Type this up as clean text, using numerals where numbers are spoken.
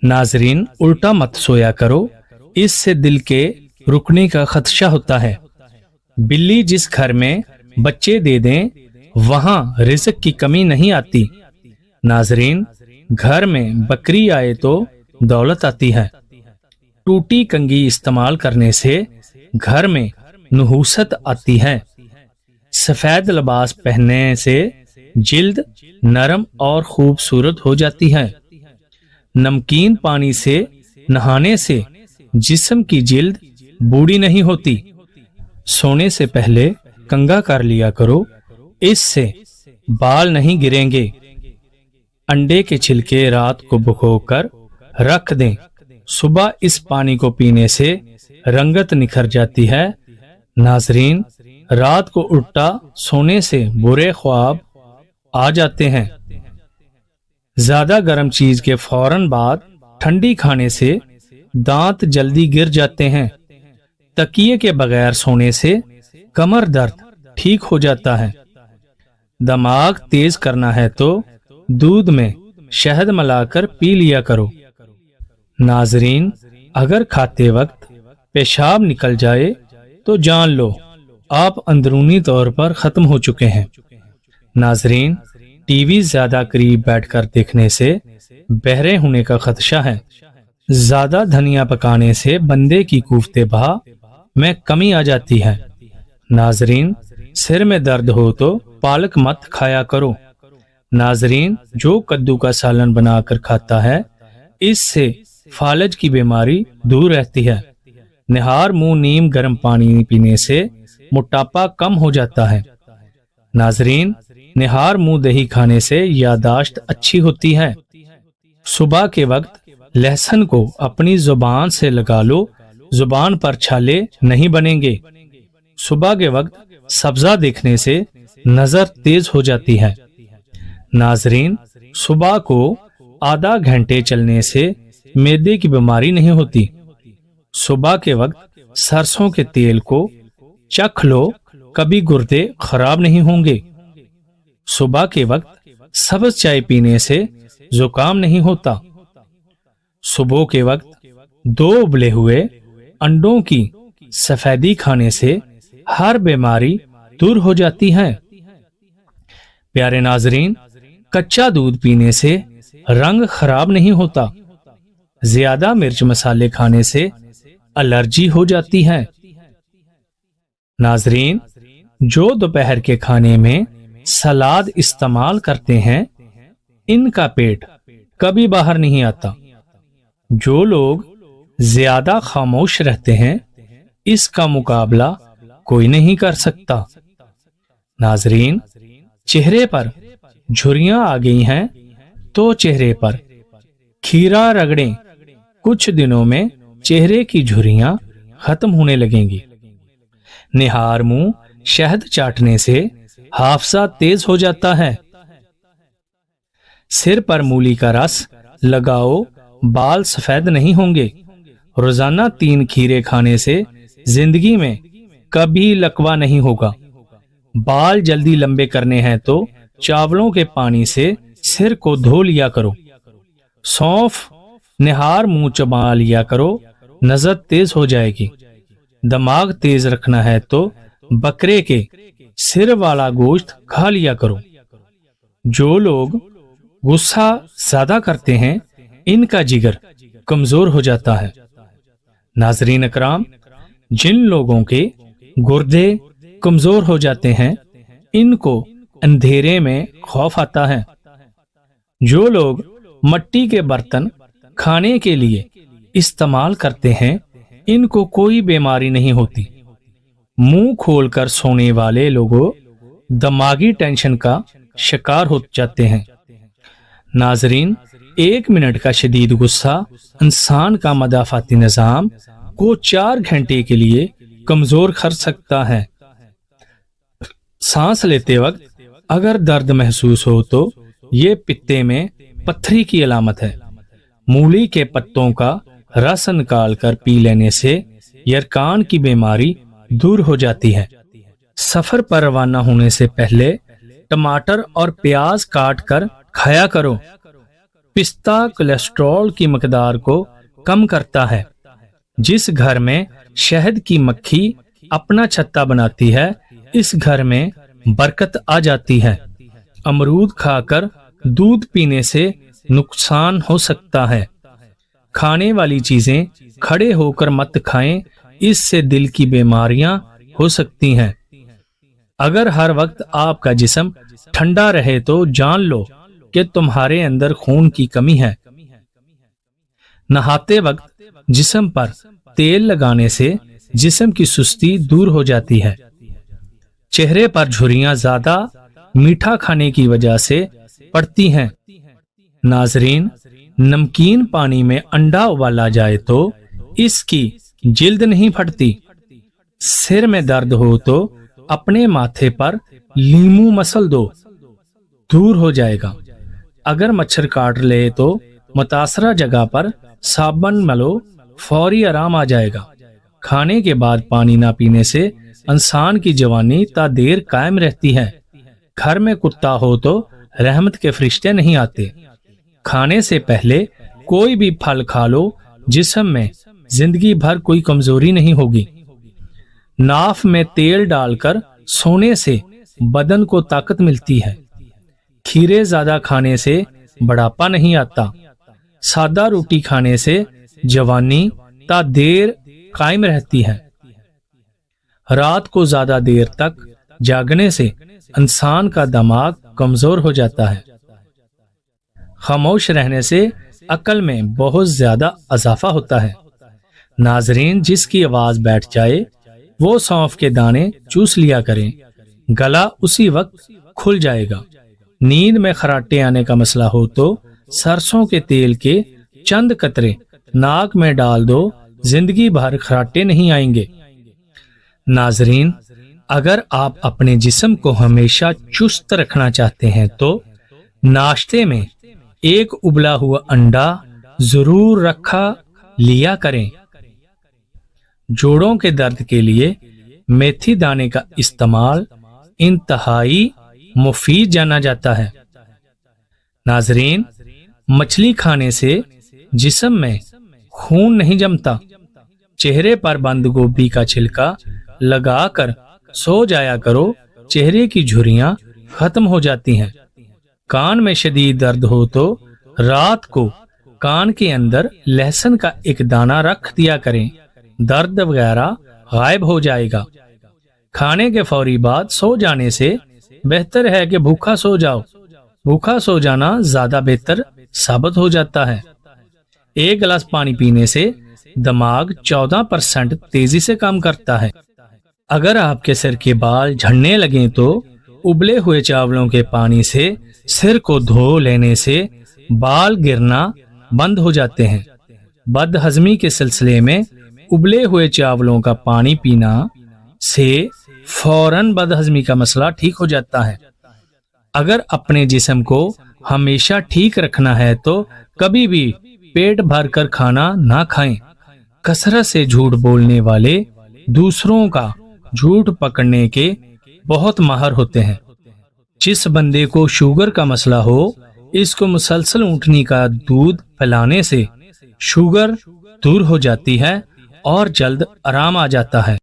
नाजरीन, उल्टा मत सोया करो, इससे दिल के रुकने का खदशा होता है। बिल्ली जिस घर में बच्चे दे दें वहां रिज़्क की कमी नहीं आती। नाजरीन, घर में बकरी आए तो दौलत आती है। टूटी कंघी इस्तेमाल करने से घर में नुहूसत आती है। सफेद लिबास पहनने से जिल्द नरम और खूबसूरत हो जाती है। नमकीन पानी से नहाने से जिस्म की जिल्द बूढ़ी नहीं होती। सोने से पहले कंघा कर लिया करो, इससे बाल नहीं गिरेंगे। अंडे के छिलके रात को भिगोकर रख दें, सुबह इस पानी को पीने से रंगत निखर जाती है। नाजरीन, रात को उल्टा सोने से बुरे ख्वाब आ जाते हैं। ज्यादा गर्म चीज के फौरन बाद ठंडी खाने से दांत जल्दी गिर जाते हैं। तकिए के बगैर सोने से कमर दर्द ठीक हो जाता है। दिमाग तेज करना है तो दूध में शहद मिलाकर पी लिया करो। नाजरीन, अगर खाते वक्त पेशाब निकल जाए तो जान लो आप अंदरूनी तौर पर खत्म हो चुके हैं। नाजरीन, टीवी ज्यादा करीब बैठकर देखने से बहरे होने का खदशा है। ज्यादा धनिया पकाने से बंदे की कुफ्ते बहा में कमी आ जाती है। नाजरीन, सिर में दर्द हो तो पालक मत खाया करो। नाजरीन, जो कद्दू का सालन बनाकर खाता है इससे फालज की बीमारी दूर रहती है। निहार मुंह नीम गर्म पानी पीने से मोटापा कम हो जाता है। नाजरीन, निहार मुंह दही खाने से यादाश्त अच्छी होती है। सुबह के वक्त लहसुन को अपनी जुबान से लगा लो, जुबान पर छाले नहीं बनेंगे। सुबह के वक्त सब्जा देखने से नजर तेज हो जाती है। नाजरीन, सुबह को आधा घंटे चलने से मैदे की बीमारी नहीं होती। सुबह के वक्त सरसों के तेल को चख लो, कभी गुर्दे खराब नहीं होंगे। सुबह के वक्त सब्ज चाय पीने से जुकाम नहीं होता। सुबह के वक्त 2 उबले हुए अंडों की सफेदी खाने से हर बीमारी दूर हो जाती है। प्यारे नाजरीन, कच्चा दूध पीने से रंग खराब नहीं होता। ज्यादा मिर्च मसाले खाने से एलर्जी हो जाती है। नाजरीन, जो दोपहर के खाने में सलाद इस्तेमाल करते हैं इनका पेट कभी बाहर नहीं आता। जो लोग ज्यादा खामोश रहते हैं इसका मुकाबला कोई नहीं कर सकता। नाजरीन, चेहरे पर झुर्रियां आ गई हैं तो चेहरे पर खीरा रगड़ें, कुछ दिनों में चेहरे की झुर्रियां खत्म होने लगेंगी। निहार मुंह शहद चाटने से हाफसा तेज हो जाता है। सिर पर मूली का रस लगाओ, बाल सफेद नहीं होंगे। रोजाना 3 खीरे खाने से जिंदगी में कभी लकवा नहीं होगा। बाल जल्दी लंबे करने हैं तो चावलों के पानी से सिर को धो लिया करो। सौंफ निहार मुंह चबा लिया करो, नजर तेज हो जाएगी। दिमाग तेज रखना है तो बकरे के सिर वाला गोश्त खा लिया करो। जो लोग गुस्सा ज्यादा करते हैं इनका जिगर कमजोर हो जाता है। नाजरीन अकराम, जिन लोगों के गुर्दे कमजोर हो जाते हैं इनको अंधेरे में खौफ आता है। जो लोग मट्टी के बर्तन खाने के लिए इस्तेमाल करते हैं इनको कोई बीमारी नहीं होती। मुंह खोलकर सोने वाले लोगों दिमागी टेंशन का शिकार हो जाते हैं। नाजरीन, 1 मिनट का शदीद गुस्सा इंसान का मदाफाती निजाम को 4 घंटे के लिए कमजोर कर सकता है। सांस लेते वक्त अगर दर्द महसूस हो तो ये पित्ते में पत्थरी की अलामत है। मूली के पत्तों का रस निकाल कर पी लेने से यरकान की बीमारी दूर हो जाती है। सफर पर रवाना होने से पहले टमाटर और प्याज काट कर खाया करो। पिस्ता कोलेस्ट्रॉल की मकदार को कम करता है। जिस घर में शहद की मक्खी अपना छत्ता बनाती है, इस घर में बरकत आ जाती है। अमरूद खाकर दूध पीने से नुकसान हो सकता है। खाने वाली चीजें खड़े होकर मत खाएं, इससे दिल की बीमारियां हो सकती हैं। अगर हर वक्त आपका जिस्म ठंडा रहे तो जान लो कि तुम्हारे अंदर खून की कमी है। नहाते वक्त जिस्म पर तेल लगाने से जिस्म की सुस्ती दूर हो जाती है। चेहरे पर झुर्रियां ज्यादा मीठा खाने की वजह से पड़ती हैं। नाजरीन, नमकीन पानी में अंडा उबाला जाए तो इसकी जिल्द नहीं फटती। सिर में दर्द हो तो अपने माथे पर लीमू मसल दो, दूर हो जाएगा। अगर मच्छर काट ले तो मुतासरा जगह पर साबुन मलो, फौरी आराम आ जाएगा। खाने के बाद पानी ना पीने से इंसान की जवानी ता देर कायम रहती है। घर में कुत्ता हो तो रहमत के फरिश्ते नहीं आते। खाने से पहले कोई भी फल खा लो, जिस्म में जिंदगी भर कोई कमजोरी नहीं होगी। नाफ में तेल डालकर सोने से बदन को ताकत मिलती है। खीरे ज्यादा खाने से बुढ़ापा नहीं आता। सादा रोटी खाने से जवानी ता देर कायम रहती है। रात को ज्यादा देर तक जागने से इंसान का दिमाग कमजोर हो जाता है। खामोश रहने से अकल में बहुत ज्यादा इजाफा होता है। नाजरीन, जिसकी आवाज बैठ जाए वो सौंफ के दाने चूस लिया करें, गला उसी वक्त खुल जाएगा। नींद में खराटे आने का मसला हो तो सरसों के तेल के चंद कतरे नाक में डाल दो, जिंदगी भर खराटे नहीं आएंगे। नाजरीन, अगर आप अपने जिस्म को हमेशा चुस्त रखना चाहते हैं तो नाश्ते में एक उबला हुआ अंडा जरूर रखा लिया करें। जोड़ों के दर्द के लिए मेथी दाने का इस्तेमाल इंतहाई मुफीद जाना जाता है। नाजरीन, मछली खाने से जिस्म में खून नहीं जमता। चेहरे पर बंद गोभी का छिलका लगाकर सो जाया करो, चेहरे की झुर्रियां खत्म हो जाती हैं। कान में शदीद दर्द हो तो रात को कान के अंदर लहसुन का एक दाना रख दिया करें, दर्द वगैरह गायब हो जाएगा। खाने के फौरी बाद सो जाने से बेहतर है कि भूखा सो जाओ। भूखा सो जाना ज्यादा बेहतर साबित हो जाता है। एक गिलास पानी पीने से दिमाग 14% तेजी से काम करता है। अगर आपके सिर के बाल झड़ने लगे तो उबले हुए चावलों के पानी से सिर को धो लेने से बाल गिरना बंद हो जाते हैं। बदहजमी के सिलसिले में उबले हुए चावलों का पानी पीना से फौरन बदहजमी का मसला ठीक हो जाता है। अगर अपने जिस्म को हमेशा ठीक रखना है तो कभी भी पेट भर कर खाना ना खाएं। कसरत से झूठ बोलने वाले दूसरों का झूठ पकड़ने के बहुत माहिर होते हैं। जिस बंदे को शुगर का मसला हो, इसको मुसलसल ऊँटनी का दूध पिलाने से शुगर दूर हो जाती है और जल्द आराम आ जाता है।